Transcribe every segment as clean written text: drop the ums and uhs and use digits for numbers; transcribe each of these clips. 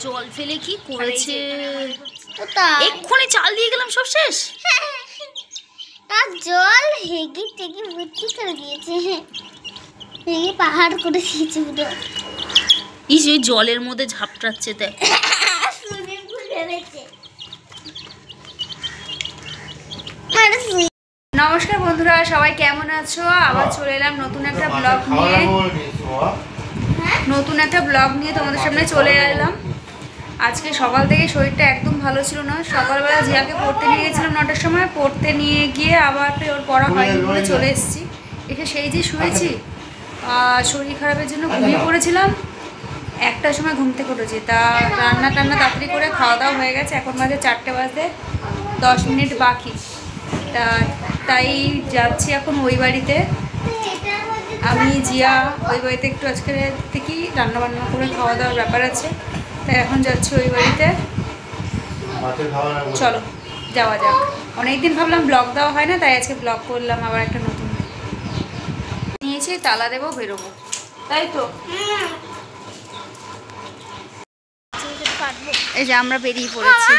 জল ফেলে কি করেছে, এক্ষুনি চাল দিয়ে গেলাম, সব শেষ। তার জল হেগে টেগে ভর্তি করে দিয়েছে, হেগে পাহাড় করে দিয়েছে পুরো। ইস, ওই জলের মধ্যে ঝাপটাচ্ছে, দেখ। নমস্কার বন্ধুরা, সবাই কেমন আছো? আবার চলে এলাম নতুন একটা ব্লগ নিয়ে তোমাদের সামনে চলে এলাম। আজকে সকাল থেকে শরীরটা একদম ভালো ছিল না। সকালবেলা জিয়াকে পড়তে নিয়ে গেছিলাম 9টার সময়, পড়তে নিয়ে গিয়ে আবার ওর পড়া হয়নি বলে চলে এসেছি। এসে সেই যে শুয়েছি, শরীর খারাপের জন্য ঘুমিয়ে পড়েছিলাম। 1টার সময় ঘুম থেকে উঠেছি, তা রান্না টান্না তাড়াতাড়ি করে খাওয়া দাওয়া হয়ে গেছে। এখন বাজে 4টে বাজতে 10 মিনিট বাকি। তাই যাচ্ছি এখন ওই বাড়িতে। আমি জিয়া ওই বাড়িতে একটু আজকে থেকেই রান্নাবান্না করে খাওয়া দাওয়ার ব্যাপার আছে, তাই এখন যাচ্ছি ওই বাড়িতে। চলো যাওয়া যাক। অনেকদিন ভাবলাম ব্লগ দেওয়া হয় না, তাই আজকে ব্লগ করলাম আবার একটা নতুন। নিয়েছি, তালা দেবো, বেরোবো, তাই তো। এই যে আমরা বেরিয়ে পড়েছি।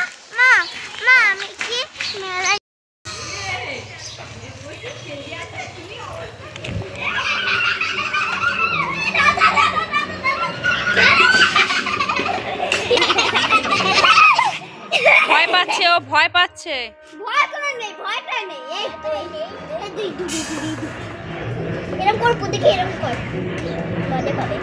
ভয় পাচ্ছে, ও ভয় পাচ্ছে। এরকম কর, দেখি এরকম কর, বলে পাবে।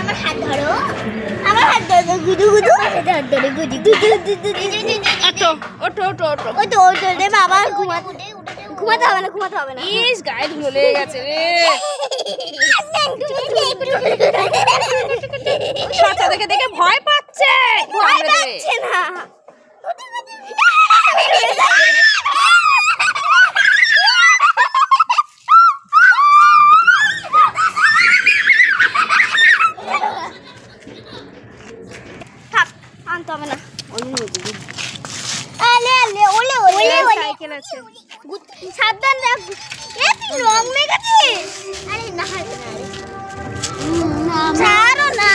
আমার হাত ধরো, আমার হাত ধরো, গুদু গুদু, হাত ধরে গুদু গুদু। ওঠো ওঠো ওঠো ওঠো, ওই তো ওঠো রে বাবা, ঘুমাতে হবে না, ঘুমাতে হবে না। ইস, গায়ে ধুলো লেগে গেছে রে। সচা দেখে দেখে ভয় পাচ্ছে, ভয় পাচ্ছে না। আনতে হবে না, সাইকেল আছে, সাবধান রাখ। রং মেঘাচ্ছিস? আরে না, ছাড়ো না।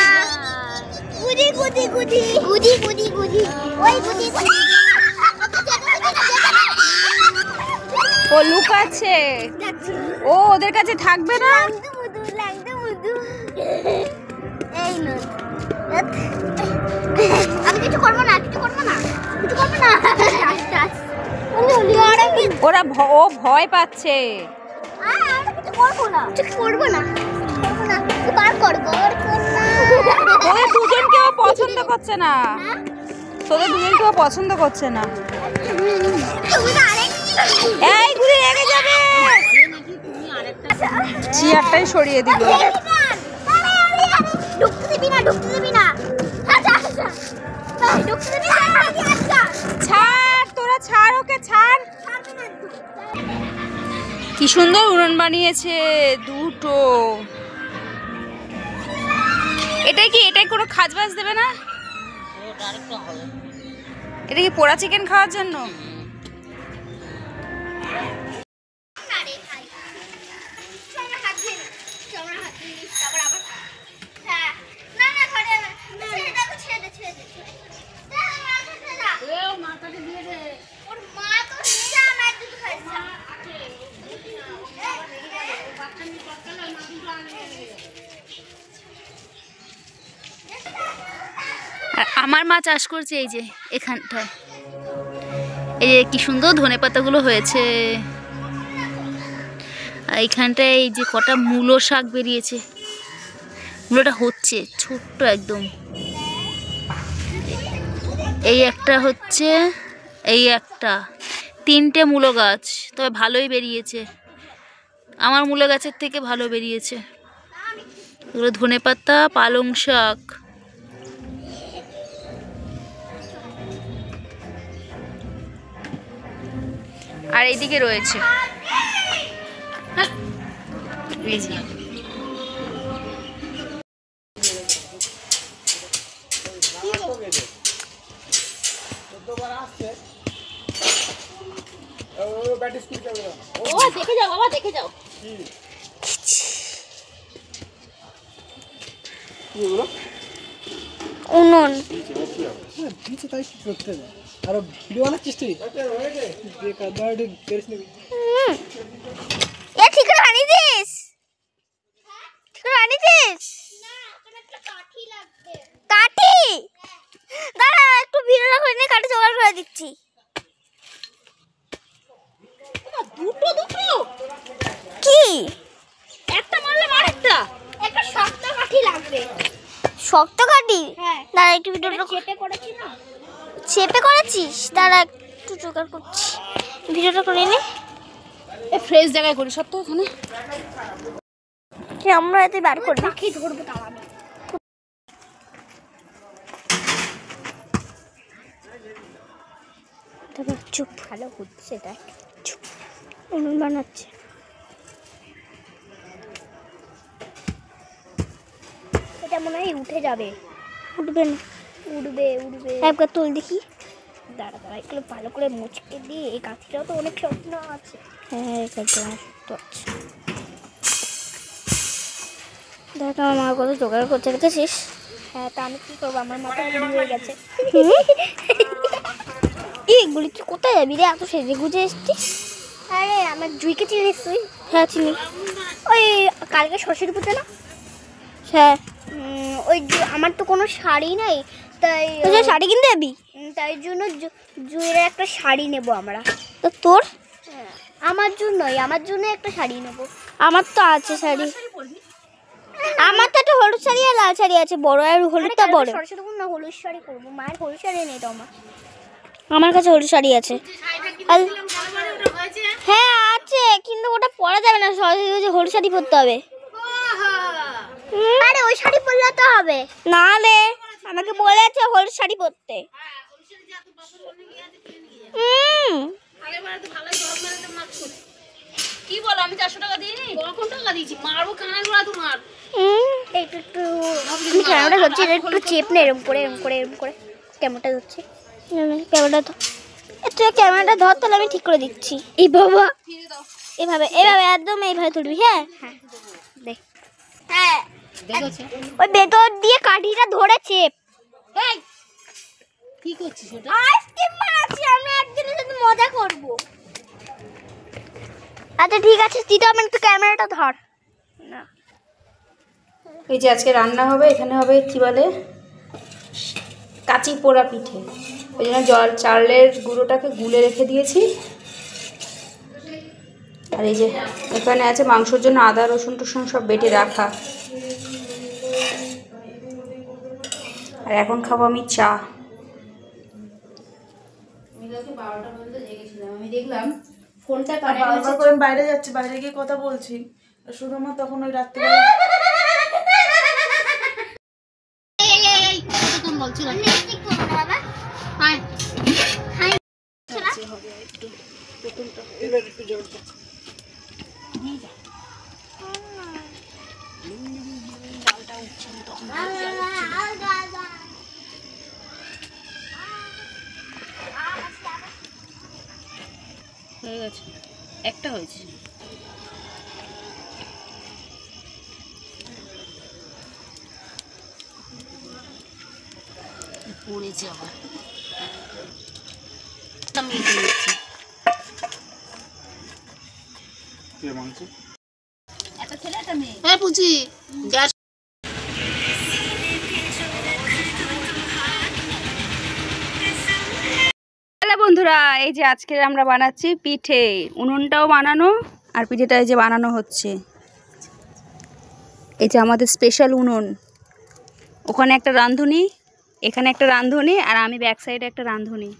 গুদি গুদি গুদি গুদি গুদি গুদি, ওই গুদি গুদি। ও লুকাচ্ছে, ও ওদের কাছে থাকবে না। লাগতে মুদু এই না, আমি কিছু করবো না, কিছু করবো না, কিছু করবো না। ওরা ও ভয় পাচ্ছে। কিছু করবো না, কিছু করবো না, করবো না। বার কর, বার কর না। তোদের দুজনকেও পছন্দ করছে না, তোদের দুজনকেও পছন্দ করছে না। এই ঘুরে রেগে যাবে। চেয়ারটাই সরিয়ে দিল। ঢুকতে দিবি না, ঢুকতে দিবি না। ঢুকতে দিবি না। ছাড়, তোরা ছাড়, ওকে ছাড়। কি সুন্দর উড়ন বানিয়েছে দুটো। এটাই কোনো খাজ বাজ দেবে না? এটা কি পোড়া চিকেন খাওয়ার জন্য? আমার মা চাষ করছে এই যে এখানটায়, এই যে কি সুন্দর ধনেপাতাগুলো হয়েছে। আর এইখানটায় এই যে কটা মূলো শাক বেরিয়েছে, মূলোটা হচ্ছে ছোট্ট একদম। এই একটা হচ্ছে, এই একটা, 3টে মূলো গাছ, তবে ভালোই বেরিয়েছে, আমার মূলো গাছের থেকে ভালো বেরিয়েছে। এগুলো ধনেপাতা, পালং শাক। আর এইদিকে রয়েছে ও দেখে যাও বাবা, দেখে যাও। উনুন তাই কি করতে হবে? আর ভিডিও বানাচ্ছিস তুই? বেকার দাঁড়িয়ে করিস না। এ ঠিক করে বানিয়ে দিস, ঠিক করে বানিয়ে দিস। কাঠি দাঁড়া, একটু ভিডিওটা করে নিয়ে কাঠি জোগাড় করে দিচ্ছি। দুটো দুটো কি একটা মারলে আরেকটা। একটা শক্ত কাঠি লাগবে। শক্ত কাঠি? হ্যাঁ। দাঁড়া একটু ভিডিওটা চেপে করেছি না? চেপে করেছিস? দাঁড়া একটু জোগাড় করছি, ভিডিওটা করে নে। এ ফ্রেশ জায়গায় করি সব তো ওখানে। আমরা এতে বার করি পাখি ধরবো তাও আমি। তবে চুপ, ভালো হচ্ছে দেখ, চুপ। উনুন বানাচ্ছে। এটা মনে হয় উঠে যাবে। উঠবে না? উঠবে উঠবে। একবার তুল দেখি। দাঁড়া দাঁড়া, এগুলো ভালো করে মুচকে দিয়ে। এই কাঠিটাও তো অনেক শক্ত আছে। হ্যাঁ এই কাঠিটা শক্ত আছে। দেখ আমার মা কত জোগাড় করতে গেছিস। হ্যাঁ তা আমি কী করবো, আমার মাথা হয়ে গেছে। এগুলি তুই কোথায় যাবি রে, এত সেজে গুজে এসছিস? আরে আমার জুইকে চিনিস তুই? হ্যাঁ চিনি। ওই কালকে সরস্বতী পুজো না? হ্যাঁ। ওই আমার তো কোনো শাড়ি নাই, তাই শাড়ি কিনতে যাবি? তাই জন্য জুয়ের একটা শাড়ি নেব আমরা। তো তোর? আমার জন্য একটা শাড়ি নেব। আমার তো আছে শাড়ি। আমার তো একটা হলুদ শাড়ি আর লাল শাড়ি আছে, বড় আর হলুদটা বড়। সরস্বতী পুজো না হলুদ শাড়ি করবো, মায়ের হলুদ শাড়ি নেই তো আমার কাছে হলুদ শাড়ি আছে। হ্যাঁ আছে, কিন্তু ওটা পরা যাবে না, সরস্বতী পুজো হলুদ শাড়ি পরতে হবে। আরে ওই শাড়ি পরলে তো হবে না রে, আমাকে বলেছে হলুদ শাড়ি পরতে। কি বলো, আমি 400 টাকা দিইনি? কখন টাকা দিয়েছি? মারবো কানের গোড়া তোমার। একটু একটু ক্যামেরাটা ধরছি, একটু চেপ না, এরকম করে এরকম করে এরকম করে ক্যামেরাটা ধরছি। ক্যামেরাটা ধর, তুই ক্যামেরাটা ধর, তাহলে আমি ঠিক করে দিচ্ছি। এই বাবা এভাবে এভাবে একদম এইভাবে তুলবি। হ্যাঁ হ্যাঁ দেখ, হ্যাঁ ওই ভেতর দিয়ে কাঠিটা ধরে চেপ। এই কি করছিস ওটা? আইসক্রিম বানাচ্ছি, আমরা একদিনের সাথে মজা করব। আচ্ছা ঠিক আছে, তুই তো আমি একটু ক্যামেরাটা ধর না। এই যে আজকে রান্না হবে, এখানে হবে কি বলে কাঁচি পোড়া পিঠে। ওই জন্য চালের গুঁড়োটাকে গুলে রেখে দিয়েছি। আর এই যে এখানে আছে মাংসের জন্য আদা রসুন টসুন সব বেটে রাখা। আর এখন খাবো আমি চা। আমি দেখলাম ফোনটা বারবার করে আমি বাইরে যাচ্ছি, বাইরে গিয়ে কথা বলছি, শুধু আমার তখন ওই রাত্রিবেলা হয়ে গেছে, একটা হয়েছে। পড়েছে আবার, আমি একটা ছেলে একটা মেয়ে। হ্যাঁ বুঝি। বন্ধুরা এই যে আজকে আমরা বানাচ্ছি পিঠে, উনুনটাও বানানো আর পিঠেটা এই যে বানানো হচ্ছে। এই যে আমাদের স্পেশাল উনুন, ওখানে একটা রাঁধুনি, এখানে একটা রাঁধুনি, আর আমি ব্যাক সাইডে একটা রাঁধুনি,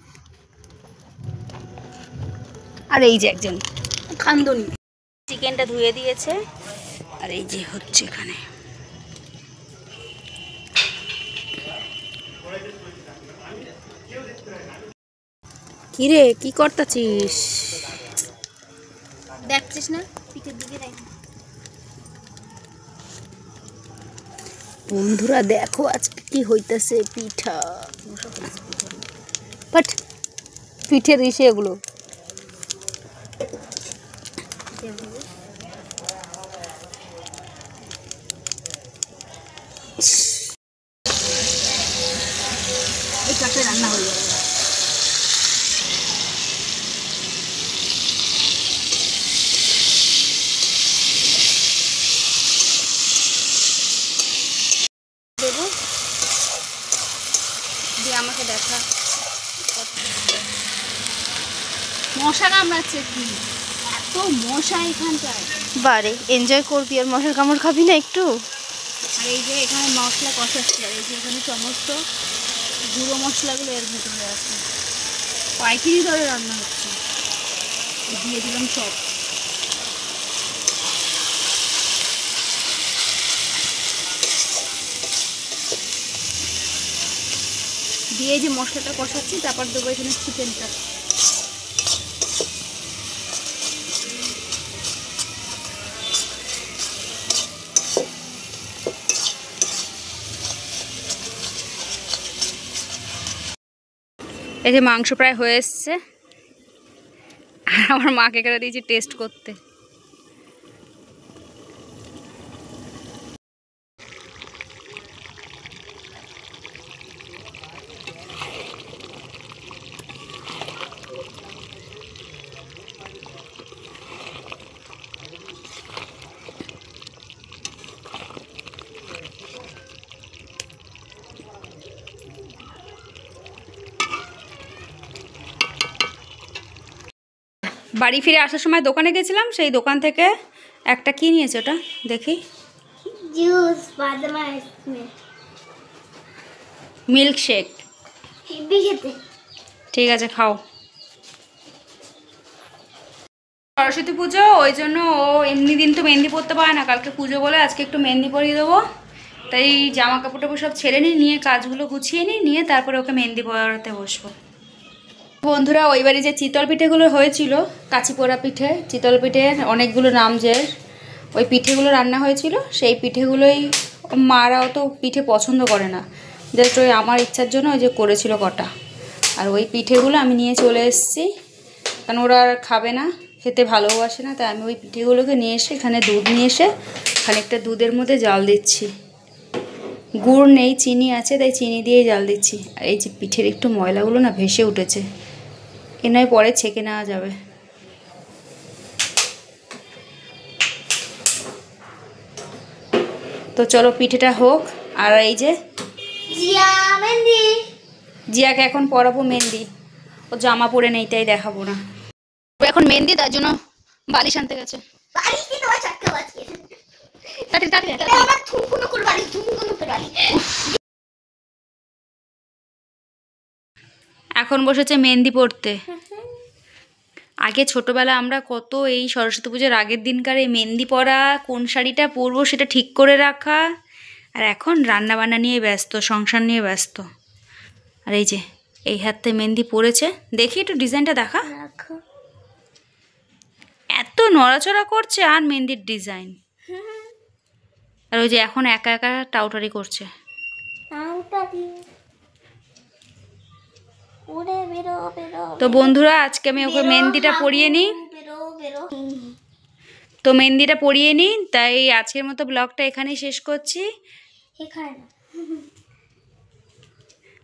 আর এই যে একজন খান্দুনি। চিকেনটা ধুয়ে দিয়েছে, আর এই যে হচ্ছে এখানে। কিরে কি করতেছিস? দেখছিস না পিঠের দিকে দেখ। বন্ধুরা দেখো আজকে কি হইতেছে, পিঠা বাট পিঠের ইসে এগুলো এই চারটে রান্না হয়ে যাবে। দেবো দিয়ে আমাকে দেখা। মশা কামড়াচ্ছে কি, এত মশা এখানটায়। বারে এনজয় করবি আর মশার কামড় খাবি না একটু? আর এই যে এখানে মশলা কষাচ্ছি, আর এই যে এখানে সমস্ত গুঁড়ো মশলাগুলো এর ভেতরে আছে, পাইকারি দরে রান্না হচ্ছে। দিয়ে দিলাম সব। দিয়ে যে মশলাটা কষাচ্ছি, তারপর দেবো এখানে চিকেনটা। এই যে মাংস প্রায় হয়ে এসছে, আর আমার মাকে করে দিয়েছি টেস্ট করতে। বাড়ি ফিরে আসার সময় দোকানে গেছিলাম, সেই দোকান থেকে একটা কি নিয়েছে ওটা দেখি, জুস বাদাম আইসক্রিম মিল্ক শেক। হেভি খেতে। ঠিক আছে, খাও। সরস্বতী পুজো, ওই জন্য ও এমনি দিন তো মেহেন্দি পরতে পারে না, কালকে পুজো বলে আজকে একটু মেহেন্দি পরিয়ে দেবো। তাই জামা কাপড় টাপড় সব ছেড়ে নিয়ে কাজগুলো গুছিয়ে নিয়ে তারপরে ওকে মেহেন্দি পরাতে বসবো। বন্ধুরা, ওই বাড়ি যে চিতল পিঠেগুলো হয়েছিল, কাঁচি পোড়া পিঠে, চিতল পিঠের অনেকগুলো নাম, যে ওই পিঠেগুলো রান্না হয়েছিল, সেই পিঠেগুলোই মারাও তো পিঠে পছন্দ করে না, জাস্ট ওই আমার ইচ্ছার জন্য ওই যে করেছিল কটা। আর ওই পিঠেগুলো আমি নিয়ে চলে এসেছি, কারণ ওরা আর খাবে না, খেতে ভালোবাসে না। তাই আমি ওই পিঠেগুলোকে নিয়ে এসে এখানে দুধ নিয়ে এসে খানিকটা দুধের মধ্যে জাল দিচ্ছি। গুড় নেই, চিনি আছে, তাই চিনি দিয়েই জাল দিচ্ছি। আর এই যে পিঠের একটু ময়লাগুলো না ভেসে উঠেছে, এ নয় পরে ছেঁকে নেওয়া যাবে। তো চলো পিঠেটা হোক। আর এই যে জিয়া মেহেন্দি, জিয়াকে এখন পরাবো মেহেন্দি, ও জামা পরে নেই তাই দেখাবো না। ও এখন মেহেন্দি, তার জন্য বালিশ আনতে গেছে। বাড়ি কি তোমার চারটা বাজে? তাড়াতাড়ি আমার থুকুনো করে বাড়ি, থুকুনো করে বাড়ি। এখন বসেছে মেহেন্দি পড়তে। আগে ছোটবেলা আমরা কত এই সরস্বতী পুজোর আগের দিনকার এই মেহেন্দি পরা, কোন শাড়িটা পরবো সেটা ঠিক করে রাখা, আর এখন রান্না বান্না নিয়ে ব্যস্ত, সংসার নিয়ে ব্যস্ত। আর এই যে এই হাতে মেহেন্দি পড়েছে, দেখি একটু ডিজাইনটা দেখা। এত নড়াচড়া করছে আর মেহেন্দির ডিজাইন। আর ওই যে এখন একা একা টাউটারি করছে। তো বন্ধুরা, আজকে আমি ওকে মেহেন্দিটা পরিয়ে নিই, তো মেহেন্দিটা পরিয়ে নিই। তাই আজকের মতো ব্লগটা এখানেই শেষ করছি।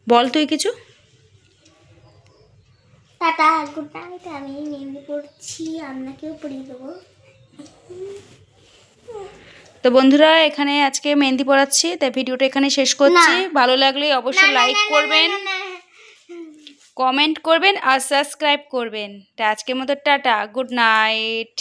বল তুই কিছু। Tata, good night. আমি মেহেন্দি পড়ছি, আপনাকেও পরিয়ে দেবো। তো বন্ধুরা, এখানে আজকে মেহেন্দি পড়াচ্ছি, তাই ভিডিওটা এখানে শেষ করছি। ভালো লাগলে অবশ্যই লাইক করবেন, কমেন্ট করবেন আর সাবস্ক্রাইব করবেন। তা আজকের মতো টাটা, গুড নাইট।